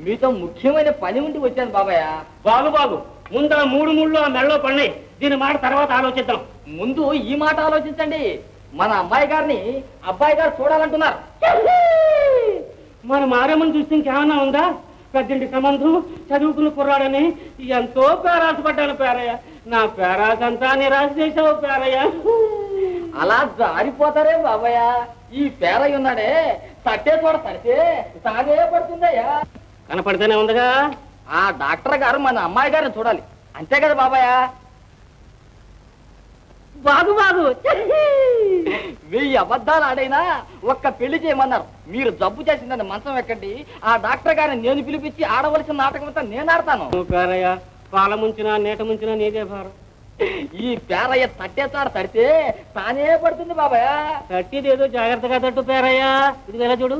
మీతో ముఖ్యమైన పని ఉండి వచ్చాను బాబాయ్. బాగు బాగు ముందు ఆ 3 ముళ్ళు ఆ మెడలో పడినాయి. దీని మాట తర్వాత ఆలోచిద్దాం. ముందు ఈ మాట ఆలోచించండి. మన అమ్మాయి గారిని అబ్బాయి గారు చూడాలంటున్నారు. మన మారేమని చూస్తే ఇంకేమన్నా ఉందా? పెద్దంటి సంబంధం చదువుకున్న కుర్రాడని ఎంతో పేరాసపడ్డాను పేరయ్య. నా పేరాసంతా నిరాశ చేసావు పేరయ్య. అలా జారిపోతారే బాబాయ్. ఈ పేరయ్య ఉన్నాడే తట్టే చోట తడితే తాగే పడుతుందయ్యా. కనపడితేనే ఉందిగా. ఆ డాక్టర్ గారు మన అమ్మాయి గారిని చూడాలి, అంతే కదా బాబాయ్? బాగు బాగు 1000 అబద్ధాలు ఆడైనా ఒక్క పెళ్లి చేయమన్నారు. మీరు జబ్బు చేసిందని మంచం ఎక్కండి, ఆ డాక్టర్ గారిని నేను పిలిపించి ఆడవలసిన నాటకం అంతా నేను ఆడతాను. పేరయ్య పాల ముంచినా నీట ముంచినా నీదే భారం. ఈ పేరయ్య తట్టేస్తాడు తడితే తానే పడుతుంది బాబాయ్. తట్టిది ఏదో జాగ్రత్తగా తట్టు పేరయ్య. ఇది ఎలా చూడు,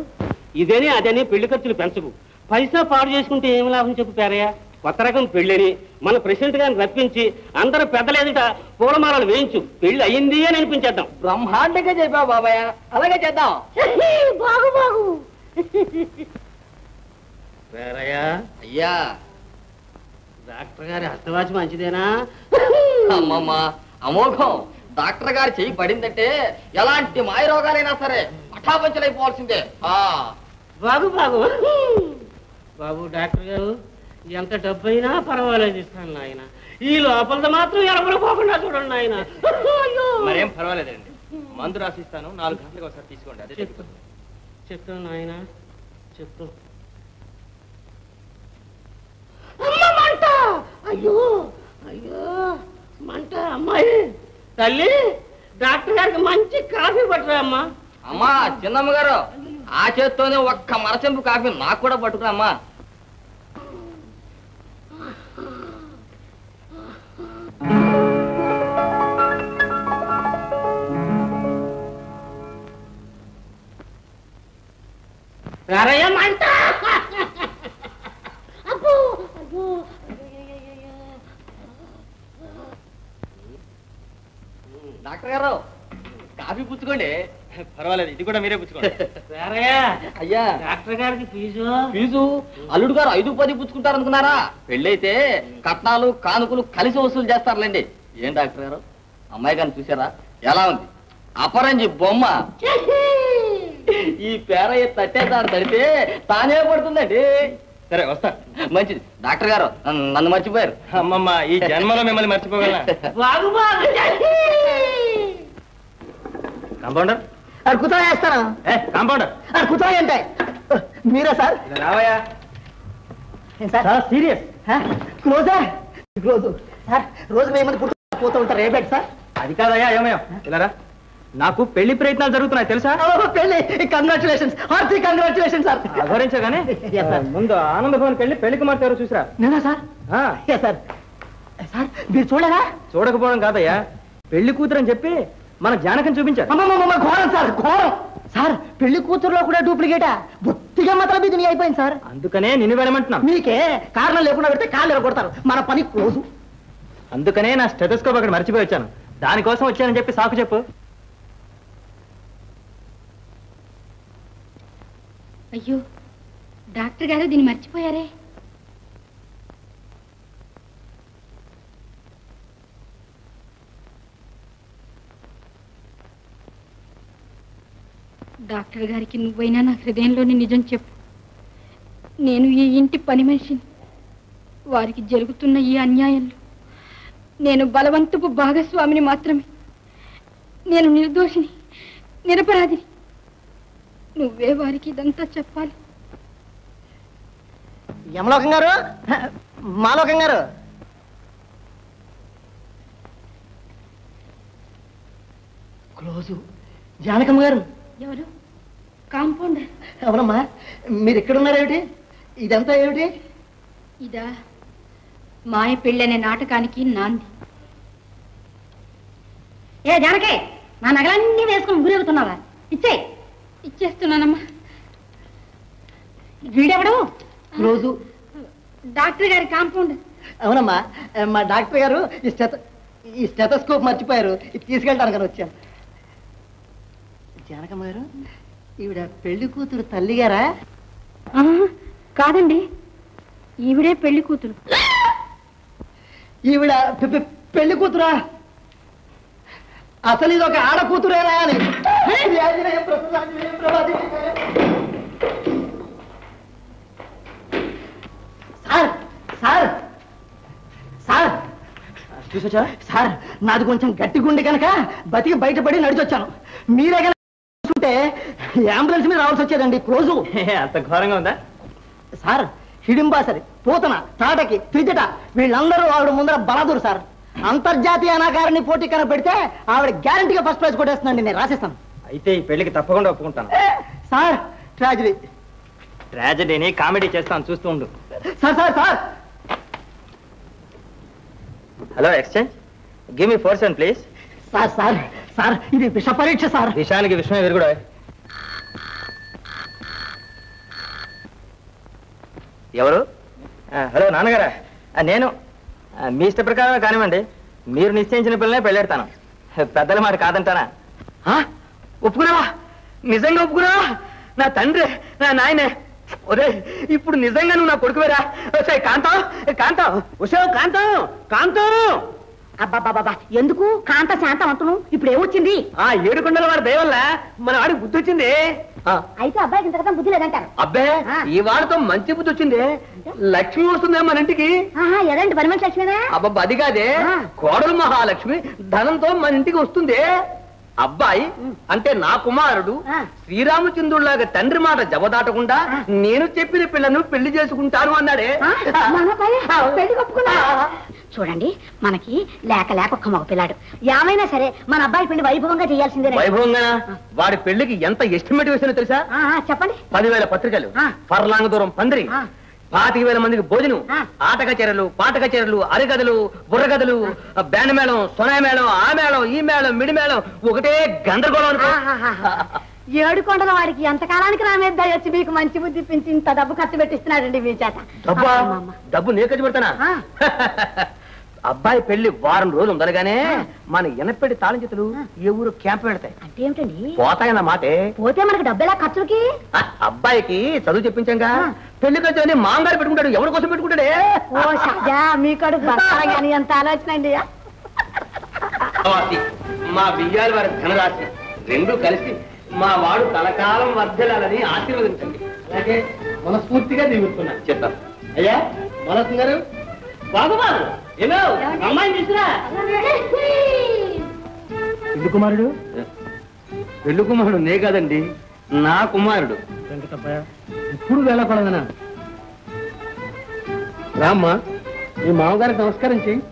ఇదేని అదని పెళ్లి ఖర్చులు పెంచకు. పైసా పాడు చేసుకుంటే ఏమి లాభం చెప్పు పేరయ్య. కొత్త రకం పెళ్ళని మన ప్రెసిడెంట్ గారిని రప్పించి అందరూ పెద్దల ఎదుట పూలమాలలు వేయించు. పెళ్లి అయ్యింది అని అనిపించేద్దాం. బ్రహ్మాండంగా చెప్పావు బాబాయ్, అలాగే చేద్దాం. బాగు బాగు పేరయ్య. అయ్యా డాక్టర్ గారి హస్తవాచి మంచిదేనా? అమ్మమ్మ అమోఘం. డాక్టర్ గారు చెయ్యి పడిందంటే ఎలాంటి మాయ రోగాలైనా సరే పటాపంచలైపోవాల్సిందే. బాగు బాగు బాబు డాక్టర్ గారు ఎంత డబ్బు అయినా పర్వాలేదు ఇస్తాను నాయన. ఈ లోపల మాత్రం ఎవరు పోకుండా చూడండి నాయన. మరేం పర్వాలేదండి, మందు రాసిస్తాను, 4 గంటలకు ఒకసారి తీసుకోండి. అదే చెప్తాను నాయన చెప్తాను. మంట, అయ్యో అయ్యో మంట. అమ్మాయి తల్లి డాక్టర్ గారికి మంచి కాఫీ పట్టరా అమ్మా. అమ్మా చిన్నమ్మ గారు, ఆ చేత్తోనే ఒక్క మరచెంపు కాఫీ నాకు కూడా పట్టుకురా అమ్మా. మంట. డాక్టర్ గారు కాఫీ పుచ్చుకోండి. పర్వాలేదు, ఇది కూడా మీరే పుచ్చుకోండి. అయ్యా డాక్టర్ గారికి ఫీజు అల్లుడు గారు 5-10 పుచ్చుకుంటారు అనుకున్నారా? పెళ్ళైతే కట్నాలు కానుకలు కలిసి వసూలు చేస్తారులేండి. ఏం డాక్టర్ గారు, అమ్మాయి గారిని చూసారా? ఎలా ఉంది? అపరంజి బొమ్మ. ఈ పేరయ్య తట్టేదాడు తడితే తానే పడుతుందండి. సరే వస్తా. మంచిది. డాక్టర్ గారు నన్ను మర్చిపోయారు. అమ్మమ్మ ఈ జన్మలో మిమ్మల్ని మర్చిపోగలనా? కాంపౌండర్ కుతా వేస్తాను. కాంపౌండర్ కుతా అంటే మీరా సార్? రావయ్యా. సార్ సీరియస్ క్లోజా? Close sir. రోజు 1000 మంది పోతూ ఉంటారు. ఏ బెడ్ సార్? అది కాదయ్యా. ఏమయ్యా ఇలారా, నాకు పెళ్లి ప్రయత్నాలు జరుగుతున్నాయి తెలుసా? పెళ్లి కంగ్రాచులేషన్స్, హార్టీ కంగ్రాచులేషన్ సార్. అఘోరించా గానీ ముందు ఆనంద భవన్కి వెళ్ళి పెళ్లి కుమార్తె ఎవరు చూసిరా. నేనా సార్? సార్ సార్ మీరు చూడలేదా? చూడకపోవడం కాదయ్యా, పెళ్లి కూతురు అని చెప్పి మన జానకం చూపించారు. ఘోరం సార్, ఘోరం సార్. పెళ్లి కూతురులో కూడా డూప్లికేటా? బొత్తిగా మాత్రం ఇది అయిపోయింది సార్. అందుకనే నిన్ను వెళ్ళమంటున్నా. మీకే కారణం లేకుండా పెడితే కాళ్ళు ఎరగొడతారు. మన పని క్లోజు. అందుకనే నా స్టెథోస్కోప్ అక్కడ మర్చిపోయి వచ్చాను. దానికోసం వచ్చానని చెప్పి సాకు చెప్పు. అయ్యో డాక్టర్ గారు దీన్ని మర్చిపోయారే. డాక్టర్ గారికి నువ్వైనా నా హృదయంలోని నిజం చెప్పు. నేను ఈ ఇంటి పని మనిషిని. వారికి జరుగుతున్న ఈ అన్యాయంలో నేను బలవంతపు భాగస్వామిని మాత్రమే. నేను నిర్దోషిని, నిరపరాధిని. నువ్వే వారికి ఇదంతా చెప్పాలి. యమలోకం గారు, మాలోకం గారు, క్లోజు. జానకమ్మ గారు. ఎవరు? కాంపౌండర్. అవునమ్మా. మీరు ఎక్కడున్నారేమిటి? ఇదంతా ఏమిటి? ఇదా మాయ పెళ్ళనే నాటకానికి నాంది. ఏ జానకే, నా నగలన్నీ వేసుకుని ఊరేగుతున్నావా? ఇచ్చేస్తున్నానమ్మా. వీడెవడు? రోజు డాక్టర్ గారి కాంపౌండర్. అవునమ్మా, మా డాక్టర్ గారు ఈ స్టెథోస్కోప్ మర్చిపోయారు. ఇది తీసుకెళ్ళడానికి వచ్చాను. జానకమ్మ గారు, ఈవిడ పెళ్లి కూతురు తల్లిగారా? కాదండి, ఈవిడే పెళ్లి కూతురు. ఈవిడ పెళ్లి కూతురా? అసలు ఇది ఒక ఆడ కూతురేనా అని. సార్ సార్ సార్ చూసొచ్చా సార్, నాది కొంచెం గట్టి గుండె కనుక బతికి బయటపడి నడిచొచ్చాను. మీరే కనుక చూస్తుంటే అంబులెన్స్ మీద రావాల్సి వచ్చేదండి. క్లోజు అంత ఘోరంగా ఉందా సార్? హిడింబాసరి, పూతన, తాటకి, త్రిజట వీళ్ళందరూ ఆవిడ ముందర బలాదురు సార్. అంతర్జాతీయ అనాకారాన్ని పోటీ కనుక పెడితే ఆవిడ గ్యారంటీగా ఫస్ట్ ప్రైజ్ కొట్టేస్తుందండి. నేను రాసేస్తాను. అయితే ఈ పెళ్లికి తప్పకుండా ఒప్పుకుంటాను. సార్ ట్రాజడీ ట్రాజడీని కామెడీ చేస్తాను, చూస్తూ ఉండు. Sir sir sir hello exchange, give me 4 cents please. Sir sir sir ఇది విష పరీక్ష సార్. విషయానికి విషయమే విరుగుడు. ఎవరు? హలో నాన్నగారా, నేను మీ ఇష్ట ప్రకారం కానివ్వండి. మీరు నిశ్చయించిన పిల్లనే పెళ్ళెడతాను. పెద్దల మాట కాదంటానా? ఒప్పుకున్నావా? నిజంగా ఒప్పుకున్నావా? నా తండ్రి, నా నాయనే. ఒరే, ఇప్పుడు నిజంగా నువ్వు నా కొడుకువేరా? కాంతం, కాంతం, ఉషో, కాంతం, కాంతం. అబ్బాబాబా, ఎందుకు కాంత శాంతం అంటున్నావు? ఇప్పుడు ఏమొచ్చింది? ఆ 7 కొండల వారి దయవల్ల మన వాడికి బుద్ధి వచ్చింది. అయితే అబ్బాయికి ఇంతకన్నా బుద్ధి లేదంటారు. అబ్బే, ఈ వాడితో మంచి బుద్ధి వచ్చింది. లక్ష్మి వస్తుందే మన ఇంటికి. ఎలాంటి పని మనిషి లక్ష్మీనా? అబ్బా, అది కాదే, కోడలు మహాలక్ష్మి ధనంతో మన ఇంటికి వస్తుంది. అబ్బాయి అంటే నా కుమారుడు శ్రీరామచంద్రుడిలాగా తండ్రి మాట జవదాటకుండా నేను చెప్పిన పిల్లను పెళ్లి చేసుకుంటాను అన్నాడే. చూడండి, మనకి లేక లేక ఒక్క మగ పిల్లాడు. ఏమైనా సరే మన అబ్బాయి పెళ్లి వైభవంగా చేయాల్సిందే. వైభవంగా? వాడి పెళ్లికి ఎంత ఎస్టిమేట్ వేసినా తెలుసా? చెప్పండి. 10,000 పత్రికలు, పర్లాంగ దూరం పందిరి, 25,000 మందికి భోజనం, ఆట కచేరలు, పాట కచేరలు, అరిగదలు, బుర్రగదలు, బ్యాండ్ మేళం, సొనాయి మేళం, ఆ మేళం, ఈ మేళం, మిడి మేళం, ఒకటే గందరగోళం అనుకో. 7 కొండల వాడికి ఎంతకాలానికి నా మీద వచ్చి మీకు మంచి బుద్ధి పెంచి ఇంత డబ్బు ఖర్చు పెట్టిస్తున్నాడండి మీ చేత. డబ్బు నేను ఖర్చు పెడతానా? అబ్బాయి పెళ్లి వారం రోజులు ఉందనగానే మన ఎనపెట్టి తాళం చేతులు ఏ ఊరు క్యాంప్ పెడతాయి. అంటే ఏమిటండి? పోతాయన్న మాటే. పోతే మనకి డబ్బెలా ఖర్చులకి? అబ్బాయికి చదువు చెప్పించాగా పెళ్లి ఖర్చు మాంగారు పెట్టుకుంటాడు. ఎవరి కోసం పెట్టుకుంటాడే? ఓ షాజా, మీ కడు బతకాలని ఎంత ఆలోచన అండి. మా బియ్యాల వారి ధనరాశి రెండు కలిసి మా వాడు కలకాలం వర్ధలాలని ఆశీర్వదించండి. అలాగే మనస్ఫూర్తిగా దీవిస్తున్నాను. చెప్తాను. అయ్యా మనసు గారు, బాగుమారు అమ్మాయిని తీసుకురా. పెళ్లి కుమారుడు? పెళ్లి కుమారుడు నే కాదండి, నా కుమారుడు. ఇప్పుడు వేళపడదనా? రామ్మా, మీ మామగారికి నమస్కారం చెయ్యి.